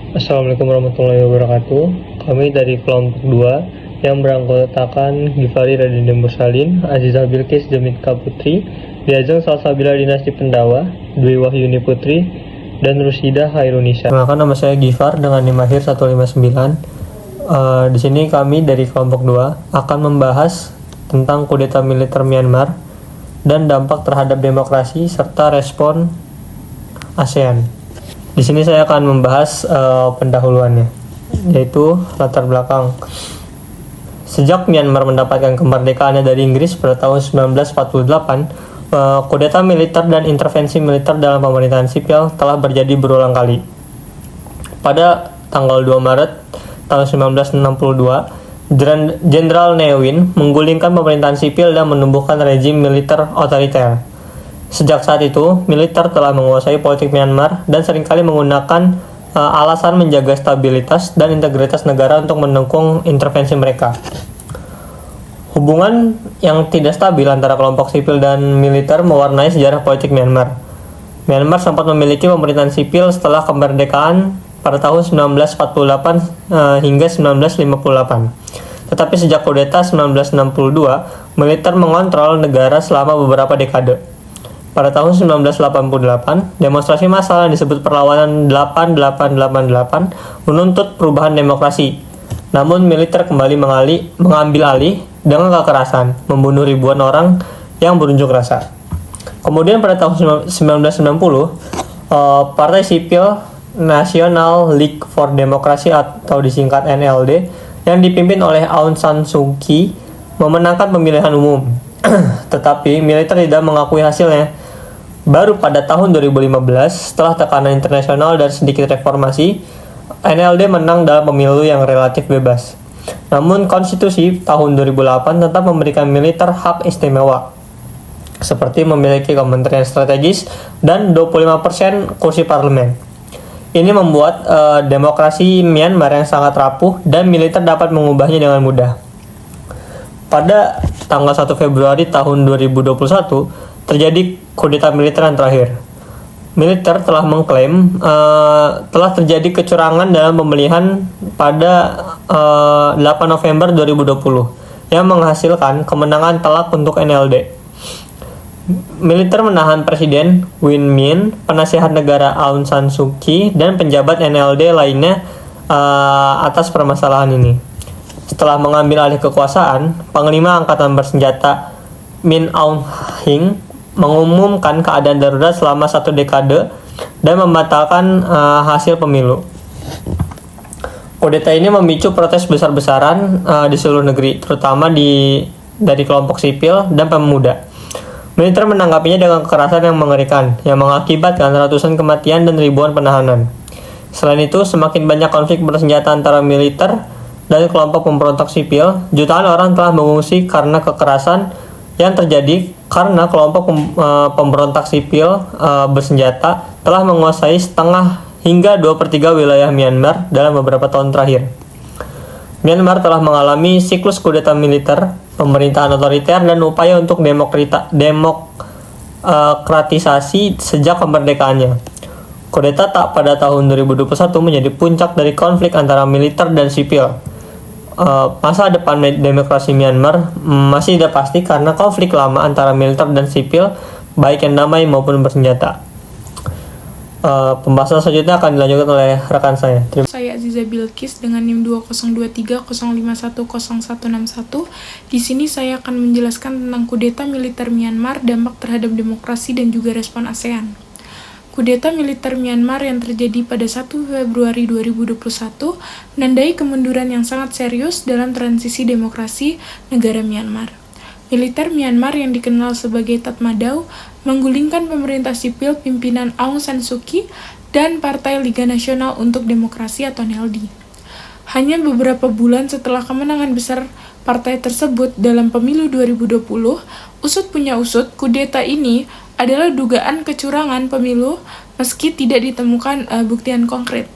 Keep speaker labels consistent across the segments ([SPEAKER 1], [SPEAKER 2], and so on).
[SPEAKER 1] Assalamualaikum warahmatullahi wabarakatuh. Kami dari kelompok 2 yang beranggotakan Gifari Radinda Mursalin, Azizah Bilqis Demika Putri, Diajeng Salsabila Dinasti Pendawa, Dwi Wahyuni Putri, dan Rusida Hairunisa. Perkenalkan, nama saya Gifar dengan NIM akhir 159. Di sini kami dari kelompok 2 akan membahas tentang kudeta militer Myanmar dan dampak terhadap demokrasi serta respon ASEAN. Di sini saya akan membahas pendahuluannya, yaitu latar belakang. Sejak Myanmar mendapatkan kemerdekaannya dari Inggris pada tahun 1948, kudeta militer dan intervensi militer dalam pemerintahan sipil telah terjadi berulang kali. Pada tanggal 2 Maret tahun 1962, Jenderal Ne Win menggulingkan pemerintahan sipil dan menumbuhkan rejim militer otoriter. Sejak saat itu, militer telah menguasai politik Myanmar dan seringkali menggunakan alasan menjaga stabilitas dan integritas negara untuk mendukung intervensi mereka. Hubungan yang tidak stabil antara kelompok sipil dan militer mewarnai sejarah politik Myanmar. Myanmar sempat memiliki pemerintahan sipil setelah kemerdekaan pada tahun 1948 hingga 1958. Tetapi sejak kudeta 1962, militer mengontrol negara selama beberapa dekade. Pada tahun 1988, demonstrasi massal yang disebut perlawanan 8888 menuntut perubahan demokrasi. Namun militer kembali mengambil alih dengan kekerasan, membunuh ribuan orang yang berunjuk rasa. Kemudian pada tahun 1990, Partai Sipil National League for Democracy atau disingkat NLD yang dipimpin oleh Aung San Suu Kyi memenangkan pemilihan umum. Tetapi militer tidak mengakui hasilnya. Baru pada tahun 2015, setelah tekanan internasional dan sedikit reformasi, NLD menang dalam pemilu yang relatif bebas. Namun konstitusi tahun 2008 tetap memberikan militer hak istimewa, seperti memiliki kementerian strategis dan 25% kursi parlemen. Ini membuat demokrasi Myanmar yang sangat rapuh dan militer dapat mengubahnya dengan mudah. Pada tanggal 1 Februari tahun 2021, terjadi kudeta militer yang terakhir. Militer telah mengklaim telah terjadi kecurangan dalam pemilihan pada 8 November 2020 yang menghasilkan kemenangan telak untuk NLD. Militer menahan Presiden Win Myint, penasihat negara Aung San Suu Kyi, dan pejabat NLD lainnya atas permasalahan ini. Setelah mengambil alih kekuasaan, Panglima Angkatan Bersenjata Min Aung Hlaing mengumumkan keadaan darurat selama 1 dekade dan membatalkan hasil pemilu. Kudeta ini memicu protes besar-besaran di seluruh negeri, terutama dari kelompok sipil dan pemuda. Militer menanggapinya dengan kekerasan yang mengerikan, yang mengakibatkan ratusan kematian dan ribuan penahanan. Selain itu, semakin banyak konflik bersenjata antara militer dan kelompok pemberontak sipil. Jutaan orang telah mengungsi karena kekerasan yang terjadi karena kelompok pemberontak sipil bersenjata telah menguasai setengah hingga 2/3 wilayah Myanmar dalam beberapa tahun terakhir. Myanmar telah mengalami siklus kudeta militer, pemerintahan otoriter, dan upaya untuk demokratisasi sejak kemerdekaannya. Kudeta pada tahun 2021 menjadi puncak dari konflik antara militer dan sipil. Masa depan demokrasi Myanmar masih tidak pasti karena konflik lama antara militer dan sipil, baik yang damai maupun bersenjata. Pembahasan selanjutnya akan dilanjutkan oleh rekan saya.
[SPEAKER 2] Saya Azizah Bilqis dengan NIM 20230510161. Di sini saya akan menjelaskan tentang kudeta militer Myanmar, dampak terhadap demokrasi dan juga respon ASEAN. Kudeta militer Myanmar yang terjadi pada 1 Februari 2021 menandai kemunduran yang sangat serius dalam transisi demokrasi negara Myanmar. Militer Myanmar yang dikenal sebagai Tatmadaw menggulingkan pemerintah sipil pimpinan Aung San Suu Kyi dan Partai Liga Nasional untuk Demokrasi atau NLD. Hanya beberapa bulan setelah kemenangan besar partai tersebut dalam pemilu 2020, usut punya usut, kudeta ini adalah dugaan kecurangan pemilu meski tidak ditemukan buktian konkret.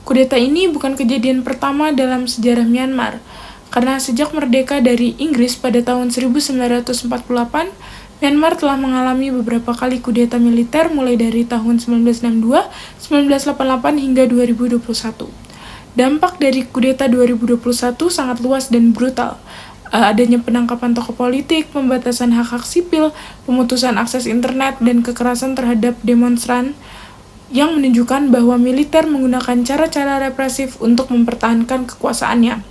[SPEAKER 2] Kudeta ini bukan kejadian pertama dalam sejarah Myanmar, karena sejak merdeka dari Inggris pada tahun 1948, Myanmar telah mengalami beberapa kali kudeta militer mulai dari tahun 1962, 1988 hingga 2021. Dampak dari kudeta 2021 sangat luas dan brutal. Adanya penangkapan tokoh politik, pembatasan hak-hak sipil, pemutusan akses internet, dan kekerasan terhadap demonstran yang menunjukkan bahwa militer menggunakan cara-cara represif untuk mempertahankan kekuasaannya.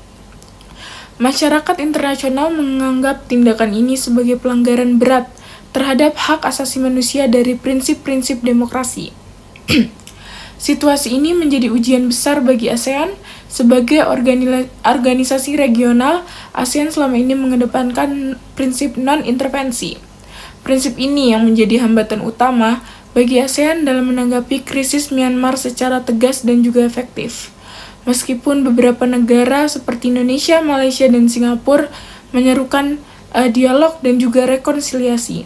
[SPEAKER 2] Masyarakat internasional menganggap tindakan ini sebagai pelanggaran berat terhadap hak asasi manusia dari prinsip-prinsip demokrasi. Situasi ini menjadi ujian besar bagi ASEAN. Sebagai organisasi regional, ASEAN selama ini mengedepankan prinsip non-intervensi. Prinsip ini yang menjadi hambatan utama bagi ASEAN dalam menanggapi krisis Myanmar secara tegas dan juga efektif. Meskipun beberapa negara seperti Indonesia, Malaysia, dan Singapura menyerukan dialog dan juga rekonsiliasi,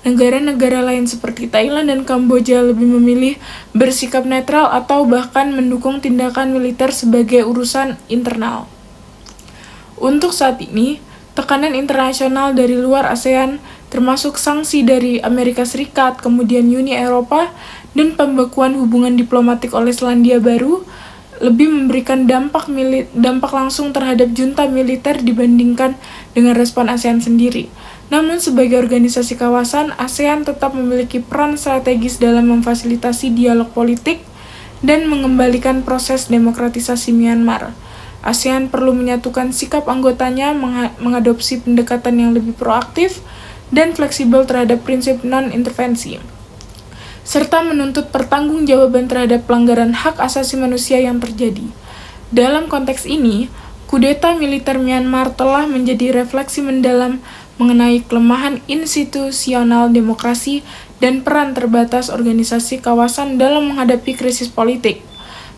[SPEAKER 2] negara-negara lain seperti Thailand dan Kamboja lebih memilih bersikap netral atau bahkan mendukung tindakan militer sebagai urusan internal. Untuk saat ini, tekanan internasional dari luar ASEAN, termasuk sanksi dari Amerika Serikat, kemudian Uni Eropa, dan pembekuan hubungan diplomatik oleh Selandia Baru, lebih memberikan dampak langsung terhadap junta militer dibandingkan dengan respon ASEAN sendiri. Namun sebagai organisasi kawasan, ASEAN tetap memiliki peran strategis dalam memfasilitasi dialog politik dan mengembalikan proses demokratisasi Myanmar. ASEAN perlu menyatukan sikap anggotanya mengadopsi pendekatan yang lebih proaktif dan fleksibel terhadap prinsip non-intervensi, serta menuntut pertanggungjawaban terhadap pelanggaran hak asasi manusia yang terjadi. Dalam konteks ini, kudeta militer Myanmar telah menjadi refleksi mendalam mengenai kelemahan institusional demokrasi dan peran terbatas organisasi kawasan dalam menghadapi krisis politik,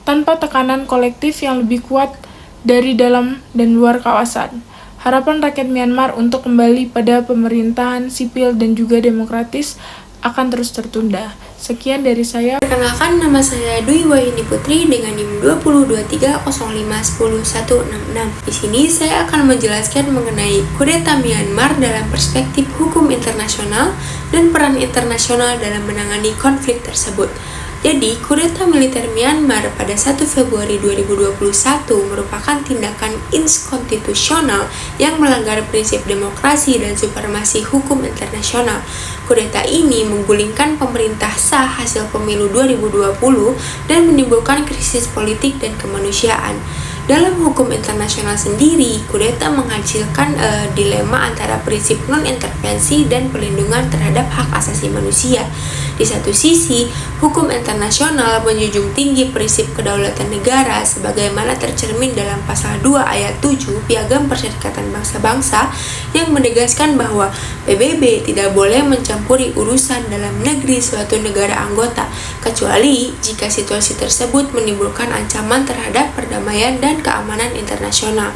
[SPEAKER 2] tanpa tekanan kolektif yang lebih kuat dari dalam dan luar kawasan. Harapan rakyat Myanmar untuk kembali pada pemerintahan sipil dan juga demokratis akan terus tertunda. Sekian dari saya.
[SPEAKER 3] Perkenalkan, nama saya Dwi Wahyuni Putri dengan NIM 202305101166. Di sini saya akan menjelaskan mengenai kudeta Myanmar dalam perspektif hukum internasional dan peran internasional dalam menangani konflik tersebut. Jadi, kudeta militer Myanmar pada 1 Februari 2021 merupakan tindakan inkonstitusional yang melanggar prinsip demokrasi dan supremasi hukum internasional. Kudeta ini menggulingkan pemerintah sah hasil pemilu 2020 dan menimbulkan krisis politik dan kemanusiaan. Dalam hukum internasional sendiri, kudeta menghasilkan dilema antara prinsip non-intervensi dan perlindungan terhadap hak asasi manusia. Di satu sisi, hukum internasional menjunjung tinggi prinsip kedaulatan negara sebagaimana tercermin dalam pasal 2 ayat 7 Piagam Perserikatan Bangsa-Bangsa yang menegaskan bahwa PBB tidak boleh mencampuri urusan dalam negeri suatu negara anggota, kecuali jika situasi tersebut menimbulkan ancaman terhadap perdamaian dan keamanan internasional.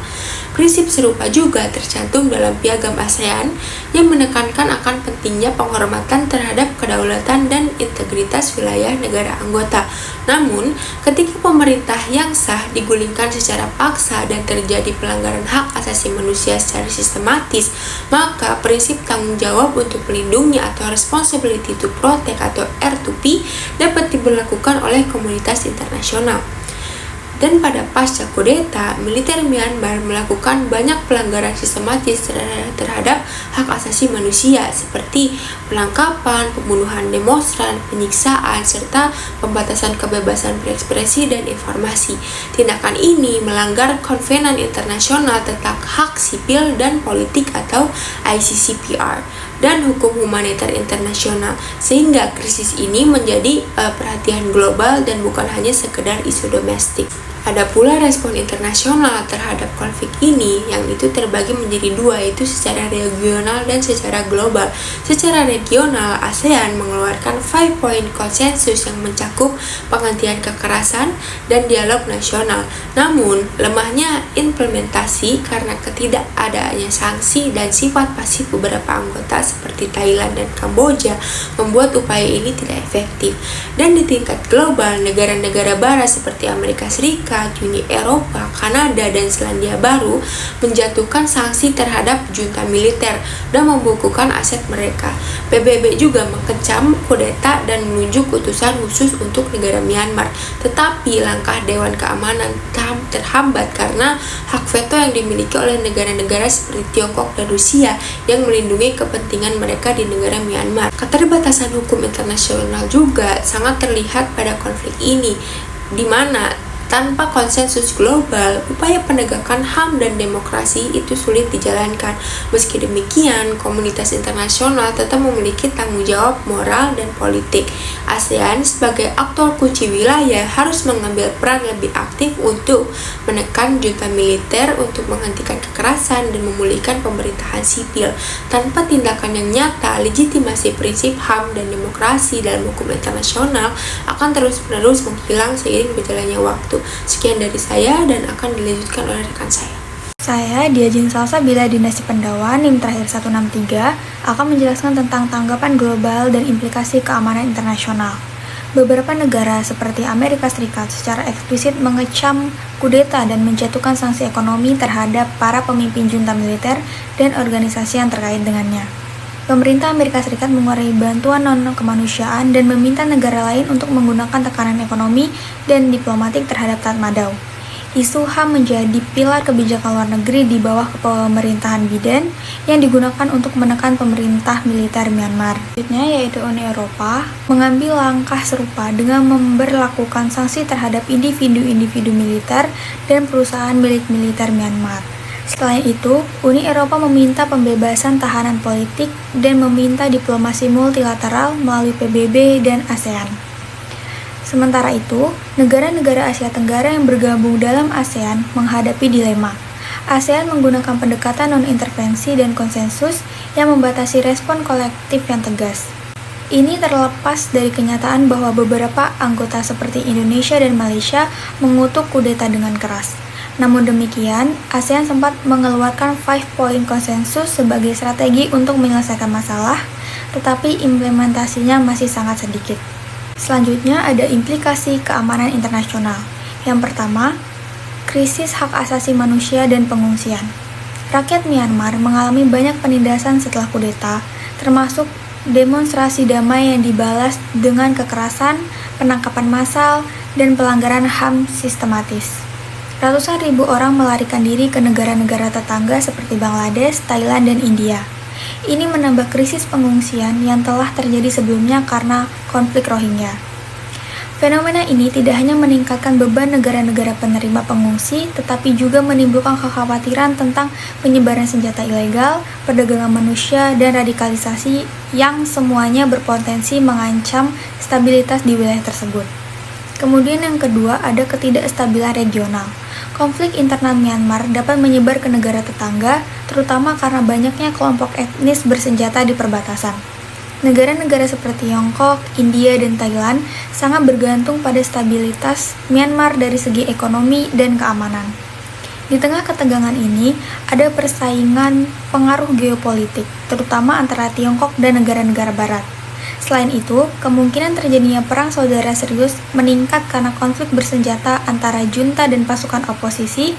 [SPEAKER 3] Prinsip serupa juga tercantum dalam Piagam ASEAN yang menekankan akan pentingnya penghormatan terhadap kedaulatan dan integritas wilayah negara anggota. Namun, ketika pemerintah yang sah digulingkan secara paksa dan terjadi pelanggaran hak asasi manusia secara sistematis, maka prinsip tanggung jawab untuk melindungi atau responsibility to protect atau R2P dapat diberlakukan oleh komunitas internasional. Dan pada pasca kudeta, militer Myanmar melakukan banyak pelanggaran sistematis terhadap hak asasi manusia seperti penangkapan, pembunuhan demonstran, penyiksaan, serta pembatasan kebebasan berekspresi dan informasi. Tindakan ini melanggar Konvenan Internasional tentang Hak Sipil dan Politik atau ICCPR dan hukum humaniter internasional, sehingga krisis ini menjadi perhatian global dan bukan hanya sekedar isu domestik. Ada pula respon internasional terhadap konflik ini yang itu terbagi menjadi dua, yaitu secara regional dan secara global. Secara regional, ASEAN mengeluarkan 5-point konsensus yang mencakup penghentian kekerasan dan dialog nasional. Namun, lemahnya implementasi karena ketidakadanya sanksi dan sifat pasif beberapa anggota seperti Thailand dan Kamboja membuat upaya ini tidak efektif. Dan di tingkat global, negara-negara barat seperti Amerika Serikat, Serikat, Uni Eropa, Kanada, dan Selandia Baru menjatuhkan sanksi terhadap junta militer dan membukukan aset mereka. PBB juga mengecam kudeta dan menunjuk utusan khusus untuk negara Myanmar. Tetapi langkah Dewan Keamanan terhambat karena hak veto yang dimiliki oleh negara-negara seperti Tiongkok dan Rusia yang melindungi kepentingan mereka di negara Myanmar. Keterbatasan hukum internasional juga sangat terlihat pada konflik ini, di mana tanpa konsensus global, upaya penegakan HAM dan demokrasi itu sulit dijalankan. Meski demikian, komunitas internasional tetap memiliki tanggung jawab moral dan politik. ASEAN sebagai aktor kunci wilayah harus mengambil peran lebih aktif untuk menekan junta militer, untuk menghentikan kekerasan dan memulihkan pemerintahan sipil. Tanpa tindakan yang nyata, legitimasi prinsip HAM dan demokrasi dalam hukum internasional akan terus-menerus menghilang seiring berjalannya waktu. Sekian dari saya dan akan dilanjutkan oleh rekan saya.
[SPEAKER 4] Saya, Diajin Salsabila Dinasti Pendawa, NIM terakhir 163, akan menjelaskan tentang tanggapan global dan implikasi keamanan internasional. Beberapa negara seperti Amerika Serikat secara eksplisit mengecam kudeta dan menjatuhkan sanksi ekonomi terhadap para pemimpin junta militer dan organisasi yang terkait dengannya. Pemerintah Amerika Serikat mengurangi bantuan non-kemanusiaan dan meminta negara lain untuk menggunakan tekanan ekonomi dan diplomatik terhadap Tatmadaw. Isu HAM menjadi pilar kebijakan luar negeri di bawah pemerintahan Biden yang digunakan untuk menekan pemerintah militer Myanmar. Selanjutnya yaitu Uni Eropa mengambil langkah serupa dengan memberlakukan sanksi terhadap individu-individu militer dan perusahaan milik militer Myanmar. Selain itu, Uni Eropa meminta pembebasan tahanan politik dan meminta diplomasi multilateral melalui PBB dan ASEAN. Sementara itu, negara-negara Asia Tenggara yang bergabung dalam ASEAN menghadapi dilema. ASEAN menggunakan pendekatan non-intervensi dan konsensus yang membatasi respon kolektif yang tegas. Ini terlepas dari kenyataan bahwa beberapa anggota seperti Indonesia dan Malaysia mengutuk kudeta dengan keras. Namun demikian, ASEAN sempat mengeluarkan 5-point konsensus sebagai strategi untuk menyelesaikan masalah, tetapi implementasinya masih sangat sedikit. Selanjutnya ada implikasi keamanan internasional. Yang pertama, krisis hak asasi manusia dan pengungsian. Rakyat Myanmar mengalami banyak penindasan setelah kudeta, termasuk demonstrasi damai yang dibalas dengan kekerasan, penangkapan massal, dan pelanggaran HAM sistematis. Ratusan ribu orang melarikan diri ke negara-negara tetangga seperti Bangladesh, Thailand, dan India. Ini menambah krisis pengungsian yang telah terjadi sebelumnya karena konflik Rohingya. Fenomena ini tidak hanya meningkatkan beban negara-negara penerima pengungsi, tetapi juga menimbulkan kekhawatiran tentang penyebaran senjata ilegal, perdagangan manusia, dan radikalisasi yang semuanya berpotensi mengancam stabilitas di wilayah tersebut. Kemudian yang kedua ada ketidakstabilan regional. Konflik internal Myanmar dapat menyebar ke negara tetangga, terutama karena banyaknya kelompok etnis bersenjata di perbatasan. Negara-negara seperti Tiongkok, India, dan Thailand sangat bergantung pada stabilitas Myanmar dari segi ekonomi dan keamanan. Di tengah ketegangan ini, ada persaingan pengaruh geopolitik, terutama antara Tiongkok dan negara-negara barat. Selain itu, kemungkinan terjadinya perang saudara serius meningkat karena konflik bersenjata antara junta dan pasukan oposisi,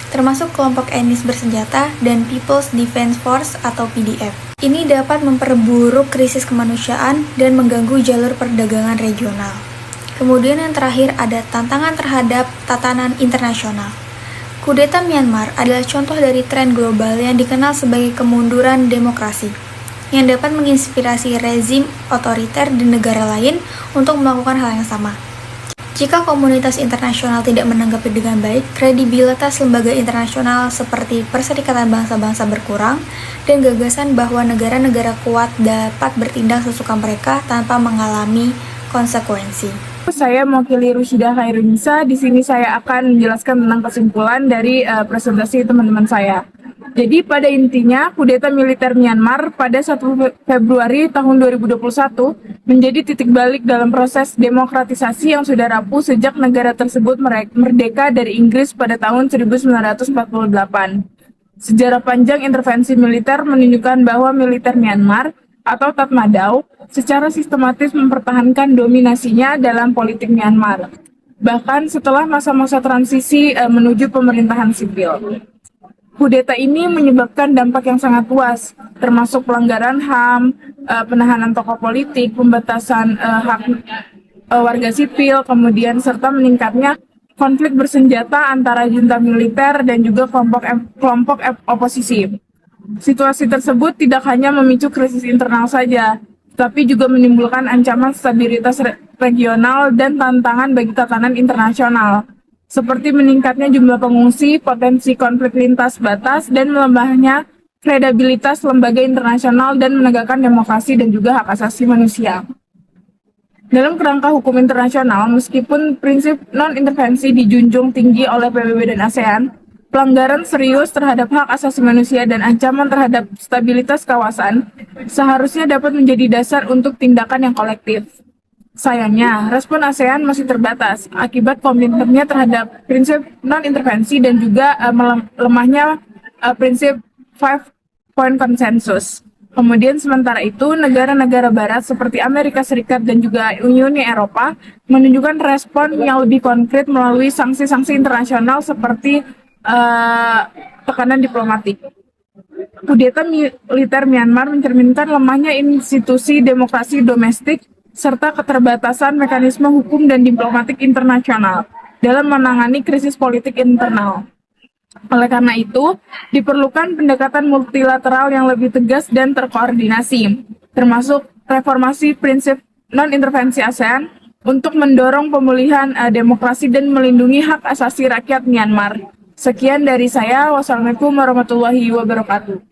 [SPEAKER 4] termasuk kelompok etnis bersenjata dan People's Defense Force atau PDF. Ini dapat memperburuk krisis kemanusiaan dan mengganggu jalur perdagangan regional. Kemudian yang terakhir ada tantangan terhadap tatanan internasional. Kudeta Myanmar adalah contoh dari tren global yang dikenal sebagai kemunduran demokrasi, yang dapat menginspirasi rezim otoriter di negara lain untuk melakukan hal yang sama. Jika komunitas internasional tidak menanggapi dengan baik, kredibilitas lembaga internasional seperti Perserikatan Bangsa-Bangsa berkurang, dan gagasan bahwa negara-negara kuat dapat bertindak sesuka mereka tanpa mengalami konsekuensi.
[SPEAKER 2] Saya mewakili Rusyida Khairunisa. Di sini saya akan menjelaskan tentang kesimpulan dari presentasi teman-teman saya. Jadi pada intinya, kudeta militer Myanmar pada 1 Februari tahun 2021 menjadi titik balik dalam proses demokratisasi yang sudah rapuh sejak negara tersebut merdeka dari Inggris pada tahun 1948. Sejarah panjang intervensi militer menunjukkan bahwa militer Myanmar atau Tatmadaw secara sistematis mempertahankan dominasinya dalam politik Myanmar. bahkan setelah masa-masa transisi menuju pemerintahan sipil. Kudeta ini menyebabkan dampak yang sangat luas, termasuk pelanggaran HAM, penahanan tokoh politik, pembatasan hak warga sipil, kemudian serta meningkatnya konflik bersenjata antara junta militer dan juga kelompok oposisi. Situasi tersebut tidak hanya memicu krisis internal saja, tapi juga menimbulkan ancaman stabilitas regional dan tantangan bagi tatanan internasional, seperti meningkatnya jumlah pengungsi, potensi konflik lintas batas, dan melemahnya kredibilitas lembaga internasional dan menegakkan demokrasi dan juga hak asasi manusia. Dalam kerangka hukum internasional, meskipun prinsip non-intervensi dijunjung tinggi oleh PBB dan ASEAN, pelanggaran serius terhadap hak asasi manusia dan ancaman terhadap stabilitas kawasan seharusnya dapat menjadi dasar untuk tindakan yang kolektif. Sayangnya, respon ASEAN masih terbatas akibat komitmennya terhadap prinsip non-intervensi dan juga lemahnya prinsip 5-point konsensus. Kemudian sementara itu, negara-negara barat seperti Amerika Serikat dan juga Uni Eropa menunjukkan respon yang lebih konkret melalui sanksi-sanksi internasional seperti tekanan diplomatik. Kudeta militer Myanmar mencerminkan lemahnya institusi demokrasi domestik serta keterbatasan mekanisme hukum dan diplomatik internasional dalam menangani krisis politik internal. Oleh karena itu, diperlukan pendekatan multilateral yang lebih tegas dan terkoordinasi, termasuk reformasi prinsip non-intervensi ASEAN untuk mendorong pemulihan demokrasi dan melindungi hak asasi rakyat Myanmar. Sekian dari saya. Wassalamualaikum warahmatullahi wabarakatuh.